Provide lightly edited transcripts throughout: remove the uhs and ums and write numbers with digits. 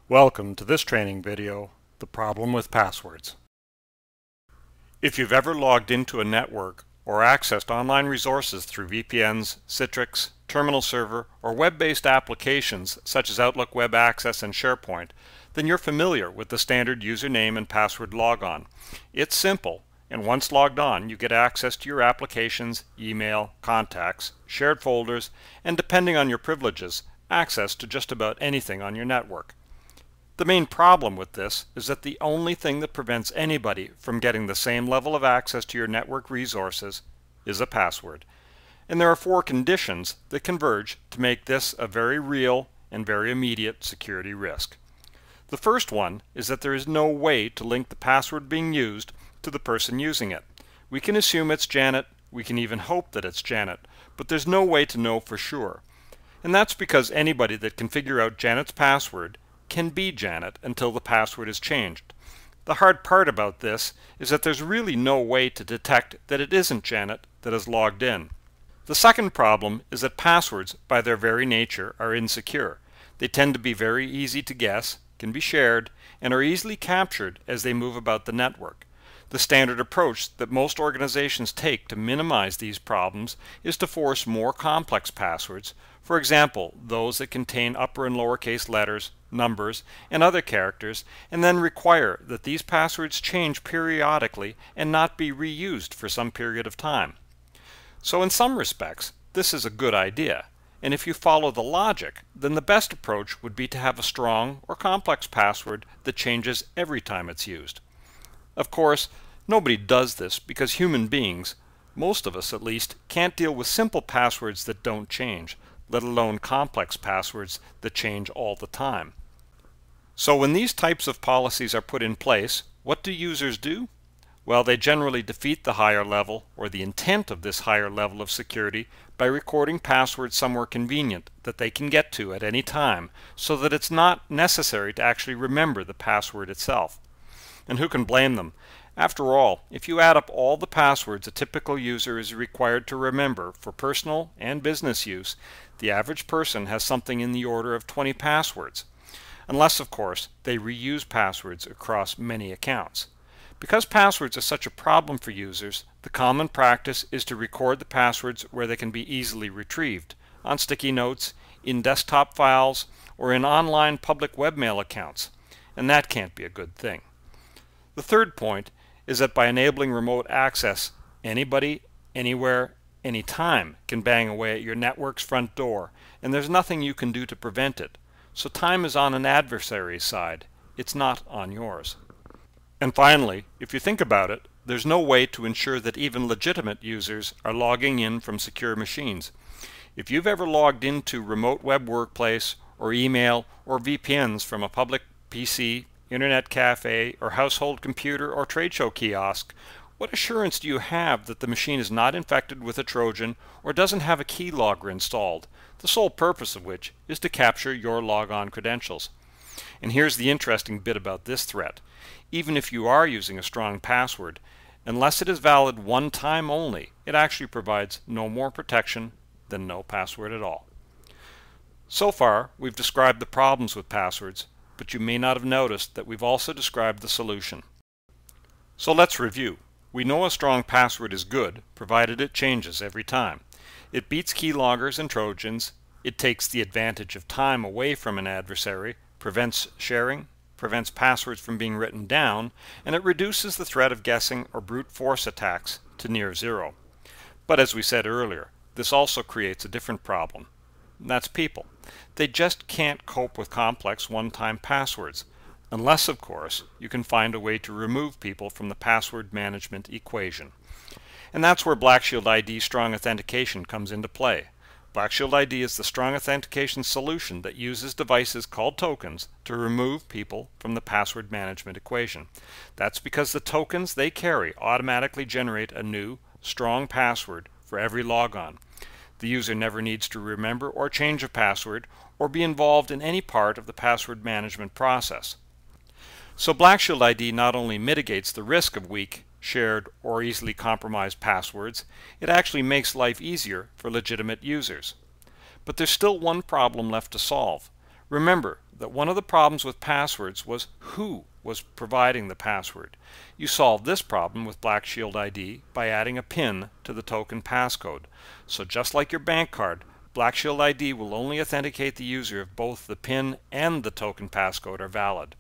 Welcome to this training video, The Problem with Passwords. If you've ever logged into a network or accessed online resources through VPNs, Citrix, Terminal Server, or web-based applications such as Outlook Web Access and SharePoint, then you're familiar with the standard username and password logon. It's simple, and once logged on, you get access to your applications, email, contacts, shared folders, and depending on your privileges, access to just about anything on your network. The main problem with this is that the only thing that prevents anybody from getting the same level of access to your network resources is a password. And there are 4 conditions that converge to make this a very real and very immediate security risk. The first one is that there is no way to link the password being used to the person using it. We can assume it's Janet, we can even hope that it's Janet, but there's no way to know for sure. And that's because anybody that can figure out Janet's password can be Janet until the password is changed. The hard part about this is that there's really no way to detect that it isn't Janet that is logged in. The second problem is that passwords, by their very nature, are insecure. They tend to be very easy to guess, can be shared, and are easily captured as they move about the network. The standard approach that most organizations take to minimize these problems is to force more complex passwords, for example, those that contain upper and lowercase letters, numbers, and other characters, and then require that these passwords change periodically and not be reused for some period of time. So in some respects, this is a good idea, and if you follow the logic, then the best approach would be to have a strong or complex password that changes every time it's used. Of course, nobody does this because human beings, most of us at least, can't deal with simple passwords that don't change, let alone complex passwords that change all the time. So when these types of policies are put in place, what do users do? Well, they generally defeat the higher level, or the intent of this higher level of security, by recording passwords somewhere convenient that they can get to at any time, so that it's not necessary to actually remember the password itself. And who can blame them? After all, if you add up all the passwords a typical user is required to remember for personal and business use, the average person has something in the order of 20 passwords. Unless, of course, they reuse passwords across many accounts. Because passwords are such a problem for users, the common practice is to record the passwords where they can be easily retrieved, on sticky notes, in desktop files, or in online public webmail accounts. And that can't be a good thing. The third point is that by enabling remote access, anybody, anywhere, anytime can bang away at your network's front door, and there's nothing you can do to prevent it. So time is on an adversary's side. It's not on yours. And finally, if you think about it, there's no way to ensure that even legitimate users are logging in from secure machines. If you've ever logged into remote web workplace or email or VPNs from a public PC, internet cafe, or household computer or trade show kiosk, what assurance do you have that the machine is not infected with a Trojan or doesn't have a keylogger installed, the sole purpose of which is to capture your logon credentials? And here's the interesting bit about this threat. Even if you are using a strong password, unless it is valid one time only, it actually provides no more protection than no password at all. So far, we've described the problems with passwords, but you may not have noticed that we've also described the solution. So let's review. We know a strong password is good, provided it changes every time. It beats keyloggers and Trojans, it takes the advantage of time away from an adversary, prevents sharing, prevents passwords from being written down, and it reduces the threat of guessing or brute force attacks to near zero. But as we said earlier, this also creates a different problem. That's people. They just can't cope with complex one-time passwords, unless, of course, you can find a way to remove people from the password management equation. And that's where Black Shield ID Strong Authentication comes into play. Black Shield ID is the strong authentication solution that uses devices called tokens to remove people from the password management equation. That's because the tokens they carry automatically generate a new, strong password for every logon. The user never needs to remember or change a password or be involved in any part of the password management process. So Black Shield ID not only mitigates the risk of weak, shared, or easily compromised passwords, it actually makes life easier for legitimate users. But there's still one problem left to solve. Remember that one of the problems with passwords was who was providing the password. You solved this problem with Black Shield ID by adding a PIN to the token passcode. So just like your bank card, Black Shield ID will only authenticate the user if both the PIN and the token passcode are valid.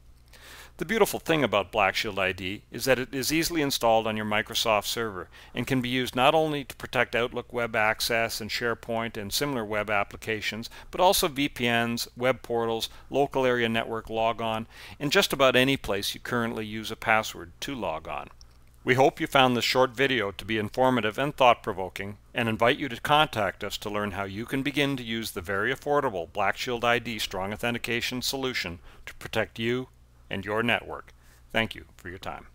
The beautiful thing about Black Shield ID is that it is easily installed on your Microsoft server and can be used not only to protect Outlook web access and SharePoint and similar web applications, but also VPNs, web portals, local area network logon, and just about any place you currently use a password to log on. We hope you found this short video to be informative and thought-provoking, and invite you to contact us to learn how you can begin to use the very affordable Black Shield ID Strong Authentication solution to protect you and your network. Thank you for your time.